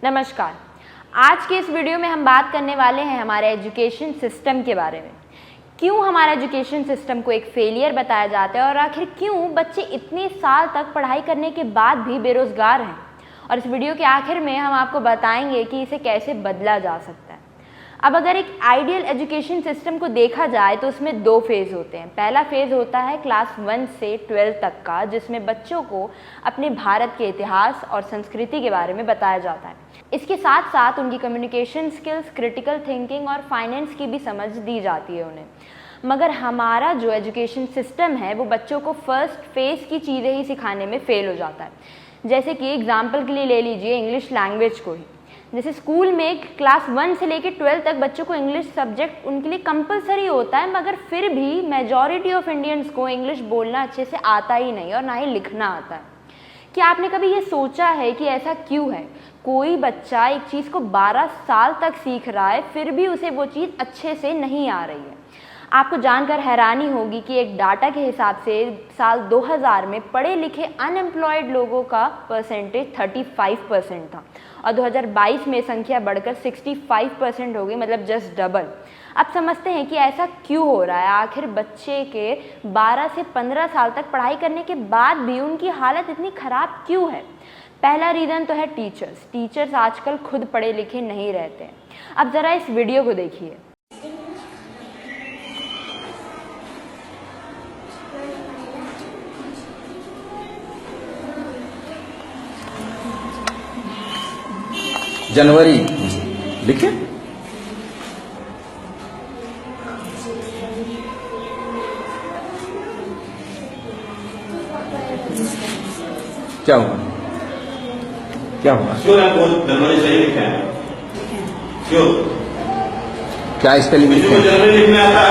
नमस्कार। आज के इस वीडियो में हम बात करने वाले हैं हमारे एजुकेशन सिस्टम के बारे में। क्यों हमारा एजुकेशन सिस्टम को एक फेलियर बताया जाता है और आखिर क्यों बच्चे इतने साल तक पढ़ाई करने के बाद भी बेरोजगार हैं। और इस वीडियो के आखिर में हम आपको बताएंगे कि इसे कैसे बदला जा सकता है। अब अगर एक आइडियल एजुकेशन सिस्टम को देखा जाए तो उसमें दो फेज़ होते हैं। पहला फेज़ होता है क्लास 1 से 12 तक का, जिसमें बच्चों को अपने भारत के इतिहास और संस्कृति के बारे में बताया जाता है। इसके साथ साथ उनकी कम्युनिकेशन स्किल्स, क्रिटिकल थिंकिंग और फाइनेंस की भी समझ दी जाती है उन्हें। मगर हमारा जो एजुकेशन सिस्टम है वो बच्चों को फर्स्ट फेज़ की चीज़ें ही सिखाने में फेल हो जाता है। जैसे कि एग्जाम्पल के लिए ले लीजिए इंग्लिश लैंग्वेज को ही। जैसे स्कूल में क्लास 1 से लेकर 12 तक बच्चों को इंग्लिश सब्जेक्ट उनके लिए कंपलसरी होता है, मगर फिर भी मेजॉरिटी ऑफ इंडियंस को इंग्लिश बोलना अच्छे से आता ही नहीं और ना ही लिखना आता है। क्या आपने कभी ये सोचा है कि ऐसा क्यों है? कोई बच्चा एक चीज़ को 12 साल तक सीख रहा है, फिर भी उसे वो चीज़ अच्छे से नहीं आ रही है। आपको जानकर हैरानी होगी कि एक डाटा के हिसाब से साल 2000 में पढ़े लिखे अनएम्प्लॉयड लोगों का परसेंटेज 35% था और 2022 में संख्या बढ़कर 65% हो गई, मतलब जस्ट डबल। अब समझते हैं कि ऐसा क्यों हो रहा है। आखिर बच्चे के 12 से 15 साल तक पढ़ाई करने के बाद भी उनकी हालत इतनी ख़राब क्यों है? पहला रीज़न तो है टीचर्स आजकल खुद पढ़े लिखे नहीं रहते हैं। अब ज़रा इस वीडियो को देखिए। जनवरी लिखे, क्या हुआ? क्या हुआ? क्यों आपको जनवरी सही लिखा है? क्यों? क्या स्पेलिंग लिखा है? जनवरी लिखने आता है?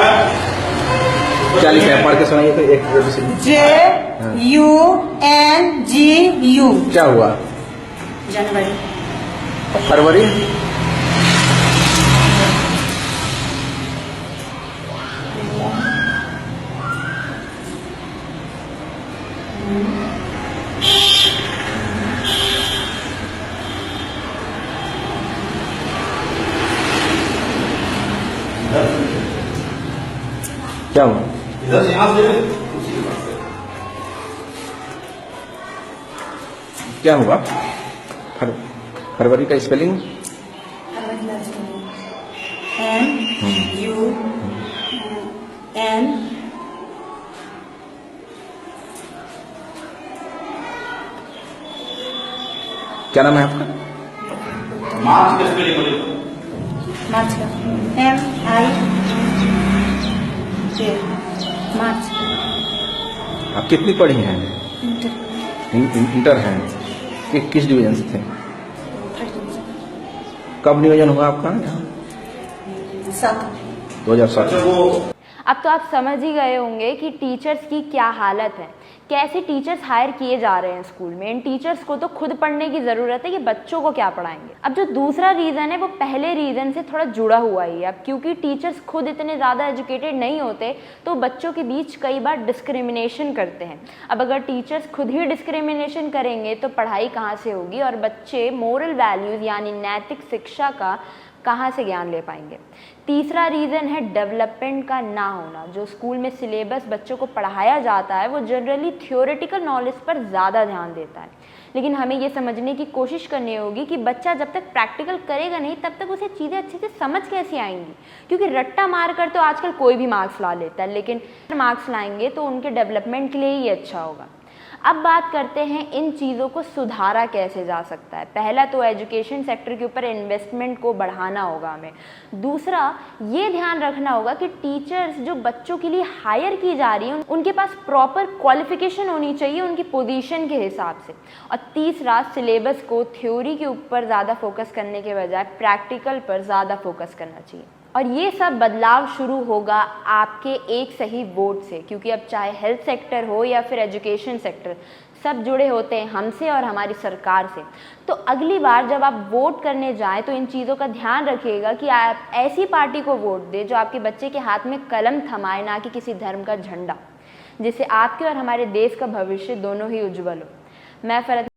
क्या लिखा है? पढ़ के सुनाइए तो एक JUNGU। क्या हुआ? जनवरी। फरवरी, क्या हुआ? इधर से यहाँ से क्या हुआ? फरवरी का स्पेलिंग MUN। क्या नाम है आपका? मार्च का स्पेलिंग बोलिए। मार्च का MIJ। मार्च। आप कितनी पढ़ी हैं? इंटर हैं। किस डिवीजन से थे? कब नियोजन हुआ आपका यहाँ? 2007। अब तो आप समझ ही गए होंगे कि टीचर्स की क्या हालत है, कैसे टीचर्स हायर किए जा रहे हैं स्कूल में। इन टीचर्स को तो खुद पढ़ने की ज़रूरत है कि बच्चों को क्या पढ़ाएंगे। अब जो दूसरा रीज़न है वो पहले रीज़न से थोड़ा जुड़ा हुआ ही है। अब क्योंकि टीचर्स खुद इतने ज़्यादा एजुकेटेड नहीं होते तो बच्चों के बीच कई बार डिस्क्रिमिनेशन करते हैं। अब अगर टीचर्स खुद ही डिस्क्रिमिनेशन करेंगे तो पढ़ाई कहाँ से होगी और बच्चे मोरल वैल्यूज़ यानी नैतिक शिक्षा का कहाँ से ज्ञान ले पाएंगे। तीसरा रीज़न है डेवलपमेंट का ना होना। जो स्कूल में सिलेबस बच्चों को पढ़ाया जाता है वो जनरली थ्योरेटिकल नॉलेज पर ज़्यादा ध्यान देता है, लेकिन हमें ये समझने की कोशिश करनी होगी कि बच्चा जब तक प्रैक्टिकल करेगा नहीं तब तक उसे चीज़ें अच्छे से समझ कैसे आएंगी। क्योंकि रट्टा मार कर तो आजकल कोई भी मार्क्स ला लेता है, लेकिन मार्क्स लाएंगे तो उनके डेवलपमेंट के लिए ही अच्छा होगा। अब बात करते हैं इन चीज़ों को सुधारा कैसे जा सकता है। पहला तो एजुकेशन सेक्टर के ऊपर इन्वेस्टमेंट को बढ़ाना होगा हमें। दूसरा ये ध्यान रखना होगा कि टीचर्स जो बच्चों के लिए हायर की जा रही हैं उनके पास प्रॉपर क्वालिफिकेशन होनी चाहिए उनकी पोजीशन के हिसाब से। और तीसरा सिलेबस को थ्योरी के ऊपर ज़्यादा फोकस करने के बजाय प्रैक्टिकल पर ज़्यादा फोकस करना चाहिए। और ये सब बदलाव शुरू होगा आपके एक सही वोट से, क्योंकि अब चाहे हेल्थ सेक्टर हो या फिर एजुकेशन सेक्टर, सब जुड़े होते हैं हमसे और हमारी सरकार से। तो अगली बार जब आप वोट करने जाएं तो इन चीज़ों का ध्यान रखिएगा कि आप ऐसी पार्टी को वोट दें जो आपके बच्चे के हाथ में कलम थमाए, ना कि किसी धर्म का झंडा, जिससे आपके और हमारे देश का भविष्य दोनों ही उज्जवल हो। मैं फरत